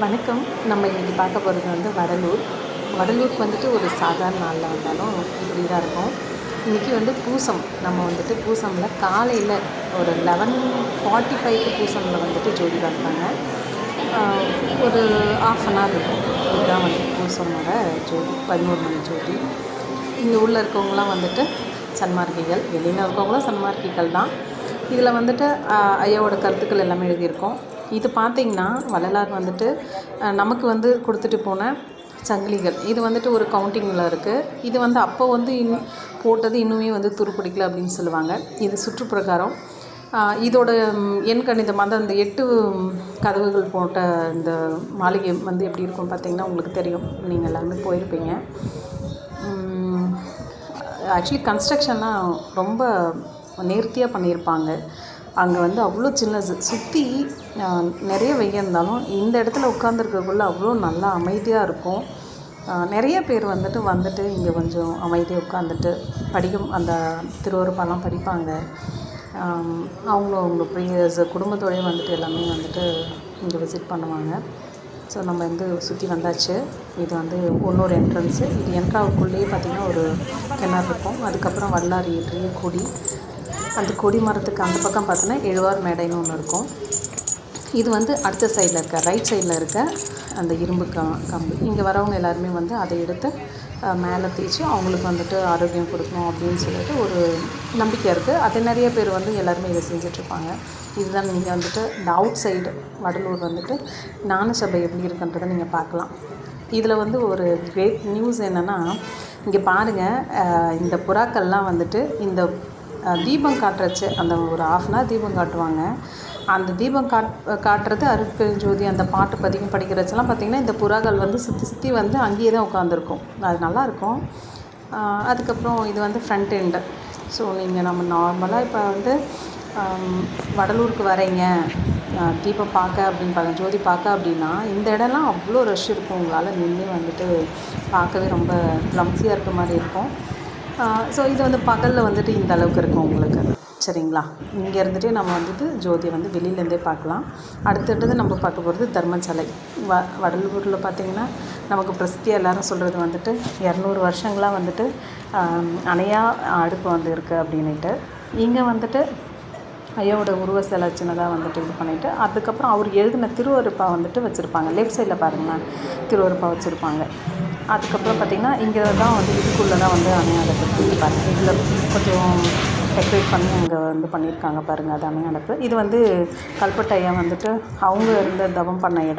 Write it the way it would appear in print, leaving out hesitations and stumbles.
வணக்கம். நம்ம இன்றைக்கி பார்க்க போகிறது வந்து வடலூர். வடலூருக்கு வந்துட்டு ஒரு சாதாரண நாளில் வந்தாலும் இப்படி தான் இருக்கும். இன்றைக்கி வந்து பூசம். நம்ம வந்துட்டு பூசமில் காலையில் ஒரு 11:45க்கு பூசமில் வந்துட்டு ஜோதி காட்டுறாங்க. ஒரு 1/2 இருக்கும். இதுதான் வந்து பூசமோட ஜோதி, 11 மணி ஜோதி. இங்கே உள்ளே இருக்கவங்களாம் வந்துட்டு சன்மார்க்கிகள், வெளியில் இருக்கவங்களும் சன்மார்க்கிகள் தான். இதில் வந்துட்டு ஐயாவோட கருத்துக்கள் எல்லாமே எழுதியிருக்கோம். இது பார்த்திங்கன்னா வள்ளலார் வந்துட்டு நமக்கு வந்து கொடுத்துட்டு போன சங்கிலிகள். இது வந்துட்டு ஒரு கவுண்டிங்கில் இருக்குது. இது வந்து அப்போ வந்து போட்டது இன்னுமே வந்து துருப்பிடிக்கல அப்படின்னு சொல்லுவாங்க. இது சுற்றுப்பிரகாரம். இதோட எண் கணிதம் வந்து அந்த 8 கதவுகள் போட்ட இந்த மாளிகை வந்து எப்படி இருக்கும் பார்த்திங்கன்னா உங்களுக்கு தெரியும். நீங்கள் எல்லாருமே போயிருப்பீங்க. ஆக்சுவலி கன்ஸ்ட்ரக்ஷன்லாம் ரொம்ப நேர்த்தியாக பண்ணியிருப்பாங்க. அங்கே வந்து அவ்வளோ சின்னது, சுற்றி நிறைய வெய்ய இருந்தாலும் இந்த இடத்துல உட்காந்துருக்கக்குள்ள அவ்வளோ நல்லா அமைதியாக இருக்கும். நிறைய பேர் வந்துட்டு இங்கே கொஞ்சம் அமைதியாக உட்காந்துட்டு அந்த திருவருப்பாலாம் படிப்பாங்க. அவங்க ப்ரேயர்ஸ் குடும்பத்தோடய வந்துட்டு எல்லாமே வந்துட்டு இங்கே விசிட் பண்ணுவாங்க. ஸோ நம்ம வந்து சுற்றி வந்தாச்சு. இது வந்து இன்னொரு என்ட்ரன்ஸு. இது என்ட்ராவுக்குள்ளேயே பார்த்திங்கன்னா ஒரு கிணறு இருக்கும். அதுக்கப்புறம் வள்ளலார் ஏற்றிய கொடி. அந்த கொடி மரத்துக்கு அந்த பக்கம் பார்த்தோன்னா எழுவார் மேடைன்னு ஒன்று இருக்கும். இது வந்து அடுத்த சைடில் இருக்க ரைட் சைடில் இருக்க அந்த இரும்பு கம்பு. இங்கே வரவங்க எல்லாருமே வந்து அதை எடுத்து மேலே தேய்ச்சி அவங்களுக்கு வந்துட்டு ஆரோக்கியம் கொடுக்கணும் அப்படின்னு சொல்லிட்டு ஒரு நம்பிக்கை இருக்குது. அது நிறைய பேர் வந்து எல்லாருமே இதை செஞ்சிட்ருப்பாங்க. இதுதான் நீங்கள் வந்துட்டு இந்த அவுட் சைடு வடலூர் வந்துட்டு ஞான சபை எப்படி இருக்குன்றதை நீங்கள் பார்க்கலாம். இதில் வந்து ஒரு கிரேட் நியூஸ் என்னென்னா, இங்கே பாருங்கள், இந்த புறாக்கள்லாம் வந்துட்டு இந்த தீபம் காட்டுறச்சு அந்த ஒரு 1/2 hour தீபம் காட்டுவாங்க. அந்த தீபம் காட்டுறது அருட்பெருஞ்சோதி அந்த பாட்டு பதிகம் படிக்கிறச்செல்லாம் பார்த்திங்கன்னா இந்த புறாக்கள் வந்து சுற்றி வந்து அங்கேயே தான் உட்காந்துருக்கும். அது நல்லாயிருக்கும். அதுக்கப்புறம் இது வந்து ஃப்ரண்ட் எண்டு. ஸோ நம்ம நார்மலாக இப்போ வந்து வடலூருக்கு வரீங்க, தீபம் பார்க்க அப்படின்னு ஜோதி பார்க்க அப்படின்னா இந்த இடம்லாம் அவ்வளோ ரஷ் இருக்கும். உங்களால் நின்று வந்துட்டு பார்க்கவே ரொம்ப கிளம்ஸியாக இருக்க மாதிரி இருக்கும். ஸோ இது வந்து பகலில் வந்துட்டு இந்த அளவுக்கு இருக்கும் உங்களுக்கு. சரிங்களா? இங்கே இருந்துகிட்டே நம்ம வந்துட்டு ஜோதியை வந்து வெளியிலேருந்தே பார்க்கலாம். அடுத்தது நம்ம பார்க்க போகிறது தர்மசாலை. வடலூரில் பார்த்திங்கன்னா நமக்கு பிரசித்தியாக எல்லோரும் சொல்கிறது வந்துட்டு 200 வருஷங்களாக வந்துட்டு அணையா அடுப்பு வந்து இருக்குது அப்படின்ட்டு. இங்கே வந்துட்டு ஐயாவோட உருவ சிலை சின்னதாக வந்துட்டு இது பண்ணிவிட்டு அதுக்கப்புறம் அவர் எழுதின திருவருப்பா வந்துட்டு வச்சுருப்பாங்க. லெஃப்ட் சைடில் பாருங்களேன், திருவருப்பா வச்சுருப்பாங்க. அதுக்கப்புறம் பார்த்திங்கன்னா இங்கே தான் வந்து இதுக்குள்ளே தான் வந்து அணையாடப்பு பாருங்கள். இதில் கொஞ்சம் டெக்கரேட் பண்ணி அங்கே வந்து பண்ணியிருக்காங்க பாருங்கள், அது அணையாடப்பு. இது வந்து கல்பட்டையா வந்துட்டு அவங்க இருந்த தவம் பண்ண இடம்.